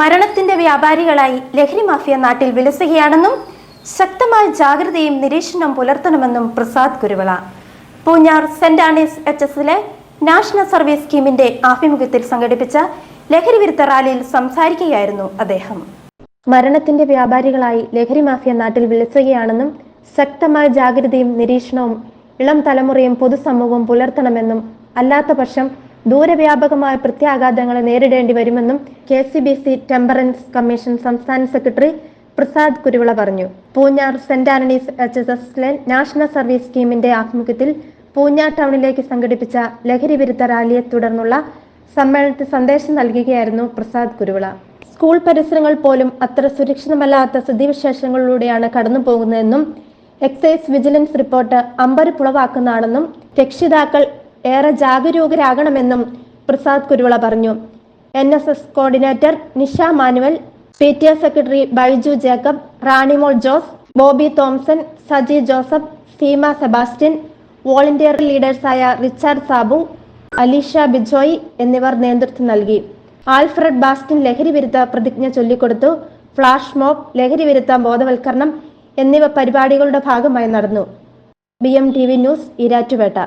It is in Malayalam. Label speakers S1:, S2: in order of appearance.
S1: മരണത്തിന്റെ വ്യാപാരികളായി ലഹരി മാഫിയ നാട്ടിൽ വിലസുകയാണെന്നും ശക്തമായ ജാഗ്രതയും നിരീക്ഷണവും പുലർത്തണമെന്നും പ്രസാദ് കുരുവിള പൂഞ്ഞാർ സെന്റ് ആനീസ് HSലെ നാഷണൽ സർവീസ് സ്കീമിന്റെ ആഭിമുഖ്യത്തിൽ സംഘടിപ്പിച്ച ലഹരി വിരുദ്ധ റാലിയിൽ സംസാരിക്കുകയായിരുന്നു അദ്ദേഹം. മരണത്തിന്റെ വ്യാപാരികളായി ലഹരി മാഫിയ നാട്ടിൽ വിലസുകയാണെന്നും ശക്തമായ ജാഗ്രതയും നിരീക്ഷണവും ഇളം തലമുറയും പൊതുസമൂഹവും പുലർത്തണമെന്നും അല്ലാത്ത പക്ഷം ദൂരവ്യാപകമായ പ്രത്യാഘാതങ്ങളെ നേരിടേണ്ടി വരുമെന്നും KCBC ടെമ്പറൻസ് കമ്മീഷൻ സംസ്ഥാന സെക്രട്ടറി പ്രസാദ് കുരുവിള പറഞ്ഞു. പൂഞ്ഞാർ സെന്റ് ആന്റണീസ് HSലെ നാഷണൽ സർവീസ് സ്കീമിന്റെ ആഭിമുഖ്യത്തിൽ പൂഞ്ഞാർ ടൗണിലേക്ക് സംഘടിപ്പിച്ച ലഹരി വിരുദ്ധ റാലിയെ തുടർന്നുള്ള സമ്മേളനത്തിൽ സന്ദേശം നൽകുകയായിരുന്നു പ്രസാദ് കുരുവിള. സ്കൂൾ പരിസരങ്ങൾ പോലും അത്ര സുരക്ഷിതമല്ലാത്ത സ്ഥിതിവിശേഷങ്ങളിലൂടെയാണ് കടന്നു പോകുന്നതെന്നും എക്സൈസ് വിജിലൻസ് റിപ്പോർട്ട് അമ്പരപ്പുളവാക്കുന്നതാണെന്നും രക്ഷിതാക്കൾ ഏറെ ജാഗരൂകരാകണമെന്നും പ്രസാദ് കുരുവിള പറഞ്ഞു. NSS coordinator Nisha Manuel, PTA secretary Baiju Jacob, Ranimol Jose, Bobby Thomson, Saji Joseph, Seema Sebastian, volunteer ലീഡേഴ്സായ റിച്ചാർഡ് സാബു, അലീഷ ബിജോയ് എന്നിവർ നേതൃത്വം നൽകി. ആൽഫ്രഡ് ബാസ്റ്റിൻ ലഹരി വിരുദ്ധ പ്രതിജ്ഞ ചൊല്ലിക്കൊടുത്തു. ഫ്ലാഷ് മോബ്, ലഹരി വിരുദ്ധ ബോധവൽക്കരണം എന്നിവ പരിപാടികളുടെ ഭാഗമായി നടന്നു. BMTV news, Erattupetta.